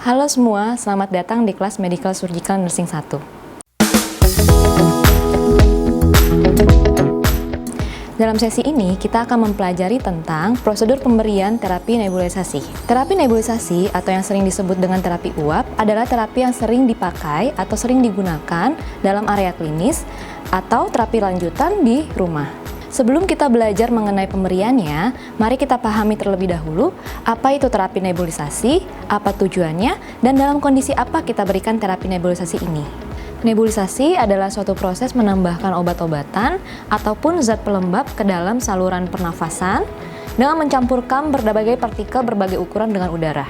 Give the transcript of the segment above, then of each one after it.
Halo semua, selamat datang di kelas Medical Surgical Nursing 1. Dalam sesi ini, kita akan mempelajari tentang prosedur pemberian terapi nebulisasi. Terapi nebulisasi atau yang sering disebut dengan terapi uap adalah terapi yang sering dipakai atau sering digunakan dalam area klinis atau terapi lanjutan di rumah. Sebelum kita belajar mengenai pemberiannya, mari kita pahami terlebih dahulu apa itu terapi nebulisasi, apa tujuannya, dan dalam kondisi apa kita berikan terapi nebulisasi ini. Nebulisasi adalah suatu proses menambahkan obat-obatan ataupun zat pelembab ke dalam saluran pernafasan dengan mencampurkan berbagai partikel berbagai ukuran dengan udara.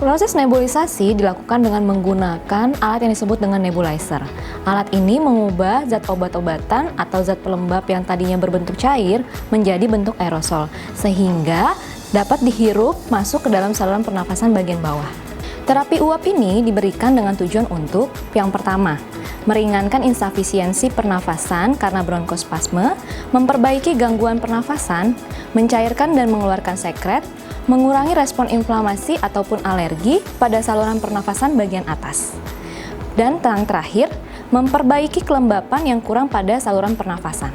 Proses nebulisasi dilakukan dengan menggunakan alat yang disebut dengan nebulizer. Alat ini mengubah zat obat-obatan atau zat pelembab yang tadinya berbentuk cair menjadi bentuk aerosol, sehingga dapat dihirup masuk ke dalam saluran pernafasan bagian bawah. Terapi uap ini diberikan dengan tujuan untuk, yang pertama, meringankan insufisiensi pernafasan karena bronkospasme, memperbaiki gangguan pernafasan, mencairkan dan mengeluarkan sekret, mengurangi respon inflamasi ataupun alergi pada saluran pernafasan bagian atas. Dan yang terakhir, memperbaiki kelembapan yang kurang pada saluran pernafasan.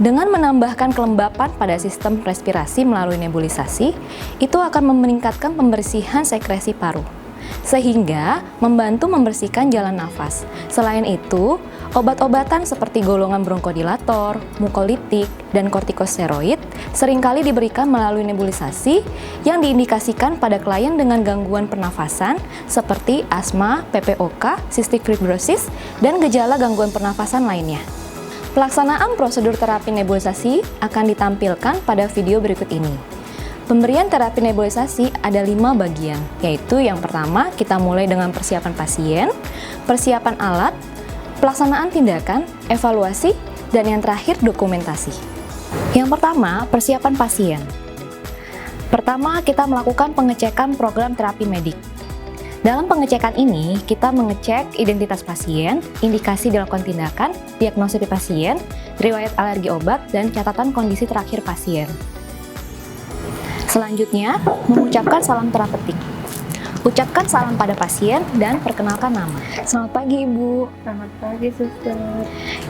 Dengan menambahkan kelembapan pada sistem respirasi melalui nebulisasi, itu akan meningkatkan pembersihan sekresi paru, sehingga membantu membersihkan jalan nafas. Selain itu, obat-obatan seperti golongan bronkodilator, mukoliptik, dan kortikosteroid seringkali diberikan melalui nebulisasi yang diindikasikan pada klien dengan gangguan pernafasan seperti asma, PPOK, cystic fibrosis, dan gejala gangguan pernafasan lainnya. Pelaksanaan prosedur terapi nebulisasi akan ditampilkan pada video berikut ini. Pemberian terapi nebulisasi ada 5 bagian, yaitu yang pertama kita mulai dengan persiapan pasien, persiapan alat, pelaksanaan tindakan, evaluasi, dan yang terakhir dokumentasi. Yang pertama, persiapan pasien. Pertama, kita melakukan pengecekan program terapi medik. Dalam pengecekan ini, kita mengecek identitas pasien, indikasi dilakukan tindakan, diagnosis pasien, riwayat alergi obat, dan catatan kondisi terakhir pasien. Selanjutnya, mengucapkan salam terapeutik. Ucapkan salam pada pasien dan perkenalkan nama. Selamat pagi, Ibu. Selamat pagi, Suster.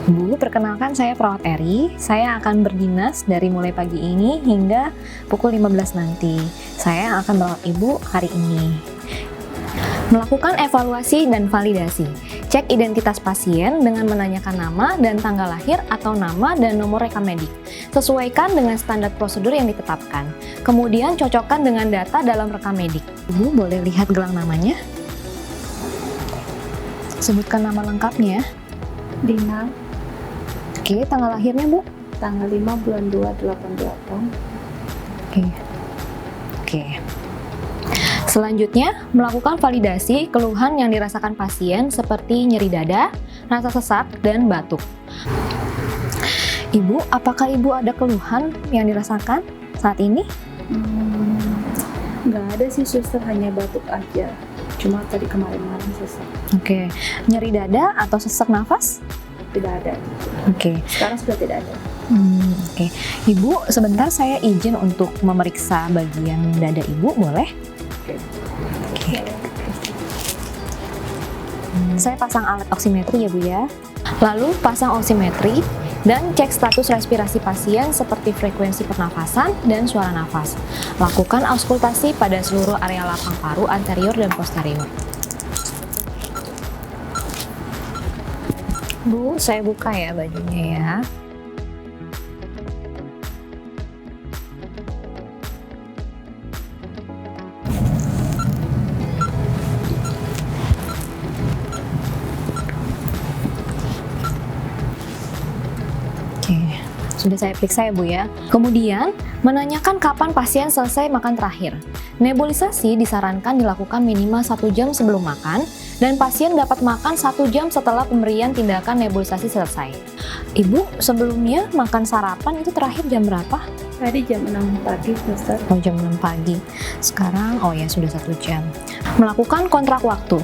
Ibu, perkenalkan saya Perawat Eri. Saya akan berdinas dari mulai pagi ini hingga pukul 15 nanti. Saya akan merawat Ibu hari ini. Melakukan evaluasi dan validasi. Cek identitas pasien dengan menanyakan nama dan tanggal lahir atau nama dan nomor rekam medik. Sesuaikan dengan standar prosedur yang ditetapkan. Kemudian cocokkan dengan data dalam rekam medik. Ibu boleh lihat gelang namanya? Sebutkan nama lengkapnya. Dina, Oke, tanggal lahirnya, Bu? tanggal 5 bulan 2 88. Oke. Selanjutnya, melakukan validasi keluhan yang dirasakan pasien seperti nyeri dada, rasa sesak, dan batuk. Ibu, apakah Ibu ada keluhan yang dirasakan saat ini? Nggak ada sih, Suster, hanya batuk aja. Cuma tadi kemarin-kemarin sesak. Oke. Nyeri dada atau sesak nafas? Tidak ada. Oke. Sekarang sudah tidak ada. Oke. Ibu, sebentar saya izin untuk memeriksa bagian dada Ibu, boleh? Oke. Saya pasang alat oximetri ya, Bu ya. Lalu pasang oximetri dan cek status respirasi pasien seperti frekuensi pernafasan dan suara nafas. Lakukan auskultasi pada seluruh area lapang paru anterior dan posterior. Bu, saya buka ya bajunya ya. Sudah saya periksa ya, Bu ya. Kemudian, menanyakan kapan pasien selesai makan terakhir. Nebulisasi disarankan dilakukan minimal 1 jam sebelum makan dan pasien dapat makan 1 jam setelah pemberian tindakan nebulisasi selesai. Ibu, sebelumnya makan sarapan itu terakhir jam berapa? Tadi jam 6 pagi, Suster. Oh, jam 6 pagi. Sekarang, oh ya sudah 1 jam. Melakukan kontrak waktu,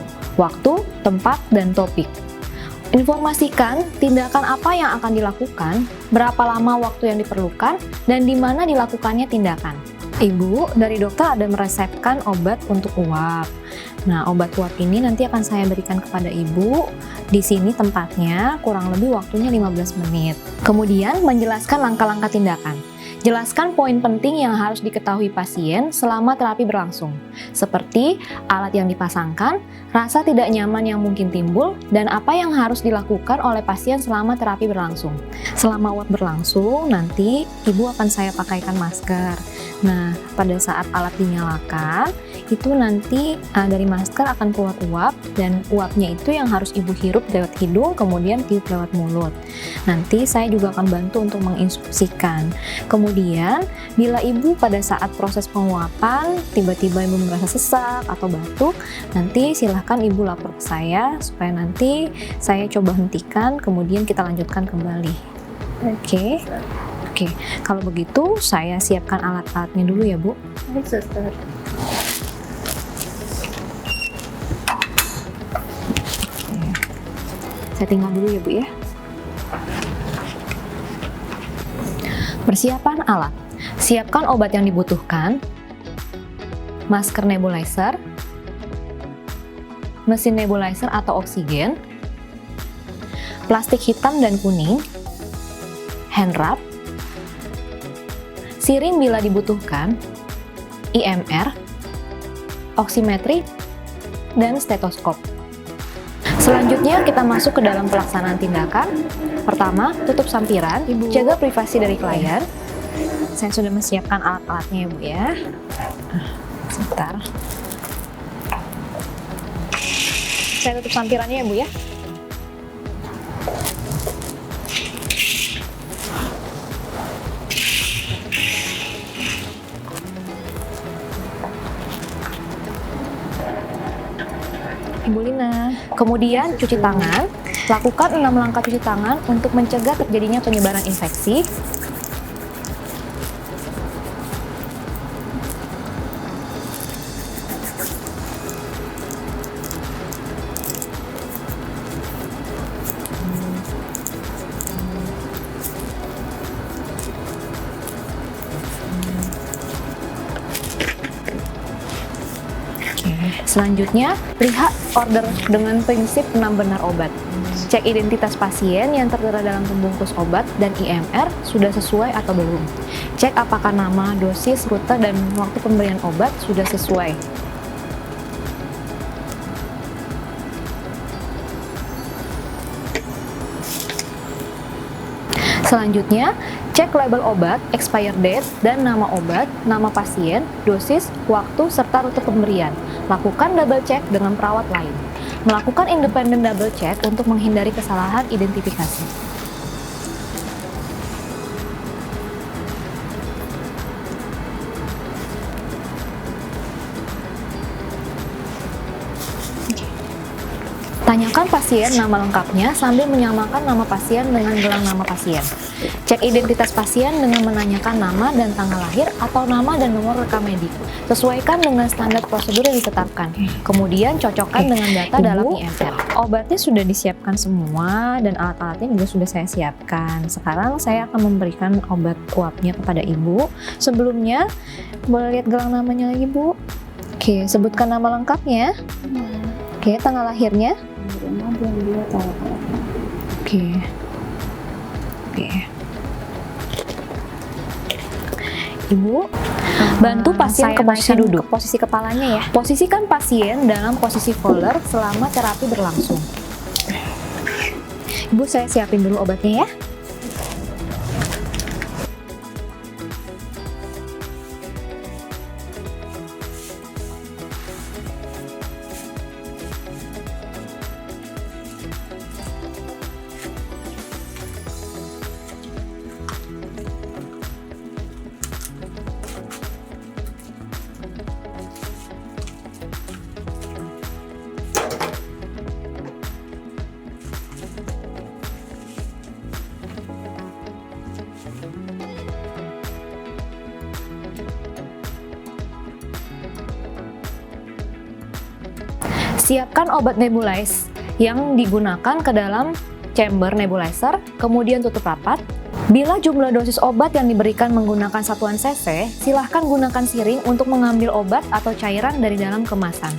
tempat, dan topik. Informasikan tindakan apa yang akan dilakukan, berapa lama waktu yang diperlukan, dan di mana dilakukannya tindakan. Ibu, dari dokter ada meresepkan obat untuk uap. Nah, obat uap ini nanti akan saya berikan kepada Ibu. Di sini tempatnya kurang lebih waktunya 15 menit. Kemudian menjelaskan langkah-langkah tindakan. Jelaskan poin penting yang harus diketahui pasien selama terapi berlangsung, seperti alat yang dipasangkan, rasa tidak nyaman yang mungkin timbul, dan apa yang harus dilakukan oleh pasien selama terapi berlangsung. Selama uap berlangsung, nanti Ibu akan saya pakaikan masker. Nah, pada saat alat dinyalakan, itu nanti dari masker akan keluar uap, dan uapnya itu yang harus Ibu hirup lewat hidung, kemudian tiup lewat mulut. Nanti saya juga akan bantu untuk menginstruksikan. Kemudian, bila Ibu pada saat proses penguapan, tiba-tiba Ibu merasa sesak atau batuk, nanti silahkan Ibu lapor ke saya, supaya nanti saya coba hentikan, kemudian kita lanjutkan kembali. Oke. Oke, kalau begitu saya siapkan alat-alatnya dulu ya, Bu. Baik, suster. Saya tinggal dulu ya, Bu ya. Persiapan alat. Siapkan obat yang dibutuhkan, masker nebulizer, mesin nebulizer atau oksigen, plastik hitam dan kuning, hand wrap, siring bila dibutuhkan, IMR, oximetri, dan stetoskop. Selanjutnya kita masuk ke dalam pelaksanaan tindakan. Pertama, tutup sampiran, jaga privasi dari klien. Saya sudah menyiapkan alat-alatnya ya, Bu ya. Sebentar. Saya tutup sampirannya ya, Bu ya. Ibu Lina. Kemudian cuci tangan. Lakukan 6 langkah cuci tangan untuk mencegah terjadinya penyebaran infeksi. Selanjutnya, lihat order dengan prinsip 6 benar obat. Cek identitas pasien yang tertera dalam pembungkus obat dan IMR sudah sesuai atau belum. Cek apakah nama, dosis, rute, dan waktu pemberian obat sudah sesuai. Selanjutnya, cek label obat, expire date, dan nama obat, nama pasien, dosis, waktu, serta rute pemberian. Lakukan double check dengan perawat lain. Melakukan independent double check untuk menghindari kesalahan identifikasi. Tanyakan pasien nama lengkapnya sambil menyamakan nama pasien dengan gelang nama pasien. Cek identitas pasien dengan menanyakan nama dan tanggal lahir atau nama dan nomor rekam medik. Sesuaikan dengan standar prosedur yang ditetapkan. Kemudian cocokkan dengan data dalam IMR. Obatnya sudah disiapkan semua dan alat-alatnya juga sudah saya siapkan. Sekarang saya akan memberikan obat uapnya kepada Ibu. Sebelumnya, boleh lihat gelang namanya lagi, Bu? Oke, sebutkan nama lengkapnya. Oke, tanggal lahirnya. Oke. Ibu, bantu pasien ke posisi duduk. Posisi kepalanya ya. Posisikan pasien dalam posisi voller selama terapi berlangsung. Ibu, saya siapin dulu obatnya ya. Siapkan obat nebulize yang digunakan ke dalam chamber nebulizer, kemudian tutup rapat. Bila jumlah dosis obat yang diberikan menggunakan satuan cc, silahkan gunakan siring untuk mengambil obat atau cairan dari dalam kemasan.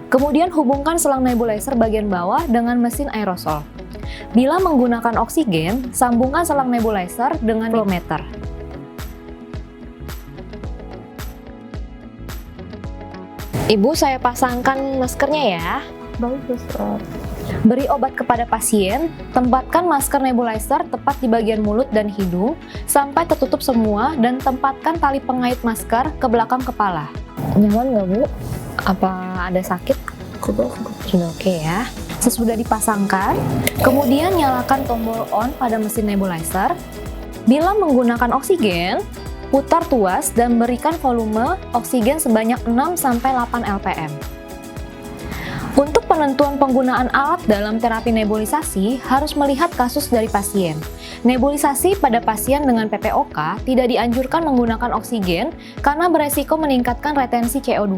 Kemudian hubungkan selang nebulizer bagian bawah dengan mesin aerosol. Bila menggunakan oksigen, sambungkan selang nebulizer dengan flometer. Ibu, saya pasangkan maskernya ya. Baik, suster. Beri obat kepada pasien, tempatkan masker nebulizer tepat di bagian mulut dan hidung sampai tertutup semua dan tempatkan tali pengait masker ke belakang kepala. Nyaman nggak, Bu? Apa ada sakit? Sudah oke ya. Sesudah dipasangkan, kemudian nyalakan tombol on pada mesin nebulizer. Bila menggunakan oksigen, putar tuas dan berikan volume oksigen sebanyak 6-8 lpm. Untuk penentuan penggunaan alat dalam terapi nebulisasi harus melihat kasus dari pasien. Nebulisasi pada pasien dengan PPOK tidak dianjurkan menggunakan oksigen karena beresiko meningkatkan retensi CO2.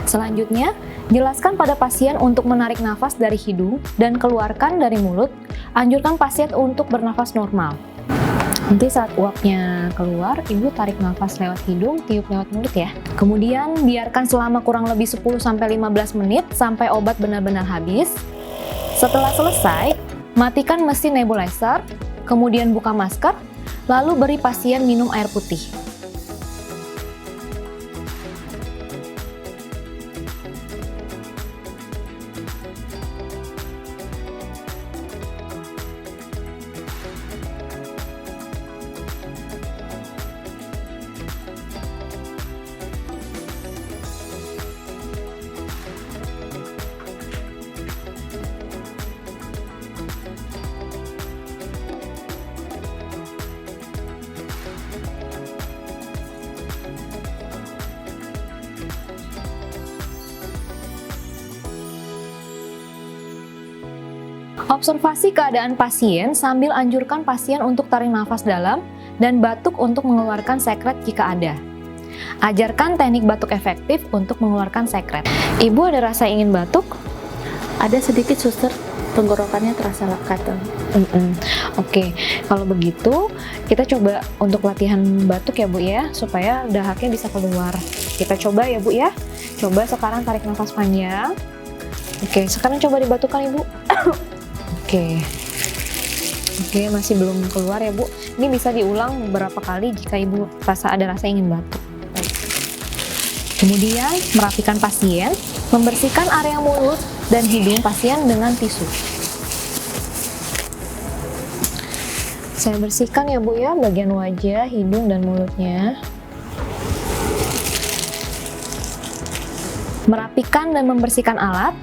Selanjutnya, jelaskan pada pasien untuk menarik nafas dari hidung dan keluarkan dari mulut. Anjurkan pasien untuk bernafas normal. Nanti saat uapnya keluar, ibu tarik nafas lewat hidung, tiup lewat mulut ya. Kemudian biarkan selama kurang lebih 10-15 menit sampai obat benar-benar habis. Setelah selesai, matikan mesin nebulizer, kemudian buka masker, lalu beri pasien minum air putih. Observasi keadaan pasien sambil anjurkan pasien untuk tarik nafas dalam dan batuk untuk mengeluarkan sekret jika ada. Ajarkan teknik batuk efektif untuk mengeluarkan sekret. Ibu ada rasa ingin batuk? Ada sedikit, suster. Tenggorokannya terasa katel. Oke, kalau begitu kita coba untuk latihan batuk ya Bu ya, supaya dahaknya bisa keluar. Kita coba ya Bu ya. Coba sekarang tarik nafas panjang. Oke, sekarang coba dibatukkan Ibu. Oke, masih belum keluar ya Bu. Ini bisa diulang beberapa kali jika Ibu ada rasa ingin batuk. Kemudian merapikan pasien, membersihkan area mulut dan hidung pasien dengan tisu. Saya bersihkan ya Bu ya, bagian wajah, hidung, dan mulutnya. Merapikan dan membersihkan alat,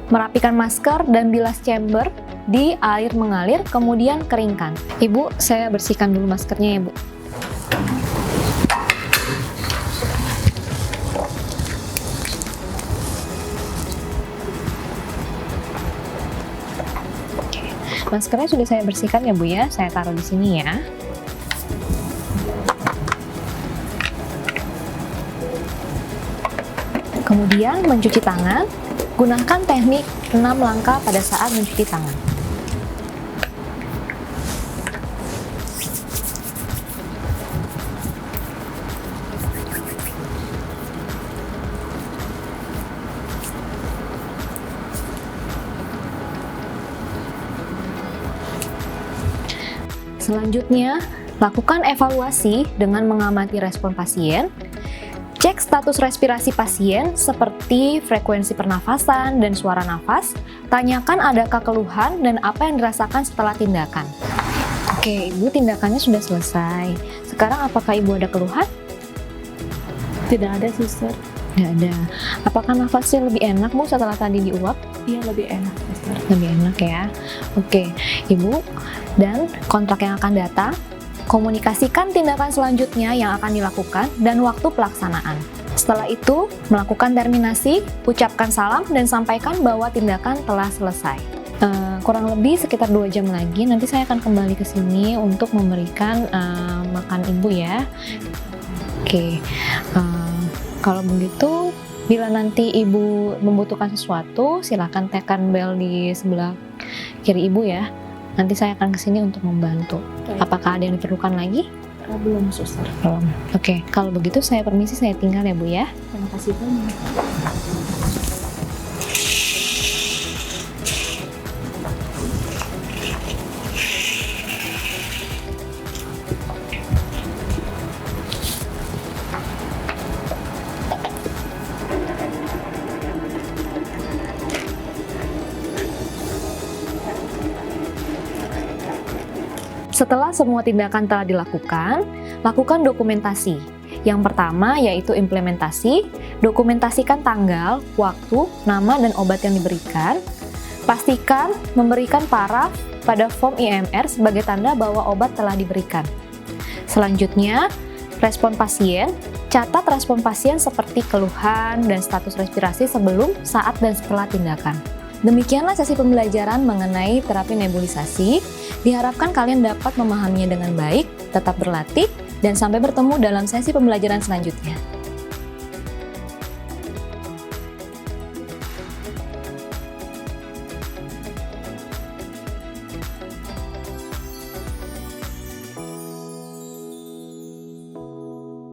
merapikan masker dan bilas chamber di air mengalir, kemudian keringkan. Ibu, saya bersihkan dulu maskernya ya Bu. Maskernya sudah saya bersihkan ya Bu ya, saya taruh di sini ya. Kemudian mencuci tangan, gunakan teknik 6 langkah pada saat mencuci tangan. Selanjutnya, lakukan evaluasi dengan mengamati respon pasien. Cek status respirasi pasien seperti frekuensi pernafasan dan suara nafas. Tanyakan adakah keluhan dan apa yang dirasakan setelah tindakan. Oke, Ibu, tindakannya sudah selesai. Sekarang apakah Ibu ada keluhan? Tidak ada, suster. Tidak ada. Apakah nafasnya lebih enak Bu setelah tadi diuap? Iya, lebih enak, suster. Lebih enak ya. Oke, Ibu, dan kontrak yang akan datang, komunikasikan tindakan selanjutnya yang akan dilakukan dan waktu pelaksanaan. Setelah itu, melakukan terminasi, ucapkan salam, dan sampaikan bahwa tindakan telah selesai. Kurang lebih sekitar 2 jam lagi, nanti saya akan kembali ke sini untuk memberikan makan Ibu ya. Oke, kalau begitu, bila nanti Ibu membutuhkan sesuatu, silakan tekan bel di sebelah kiri Ibu ya. Nanti saya akan kesini untuk membantu. Apakah ada yang diperlukan lagi? Belum, suster. Belum. Oke, kalau begitu saya permisi, saya tinggal ya Bu ya. Terima kasih banyak. Setelah semua tindakan telah dilakukan, lakukan dokumentasi. Yang pertama yaitu implementasi, dokumentasikan tanggal, waktu, nama, dan obat yang diberikan. Pastikan memberikan paraf pada form IMR sebagai tanda bahwa obat telah diberikan. Selanjutnya, respon pasien. Catat respon pasien seperti keluhan dan status respirasi sebelum, saat, dan setelah tindakan. Demikianlah sesi pembelajaran mengenai terapi nebulisasi. Diharapkan kalian dapat memahaminya dengan baik, tetap berlatih, dan sampai bertemu dalam sesi pembelajaran selanjutnya.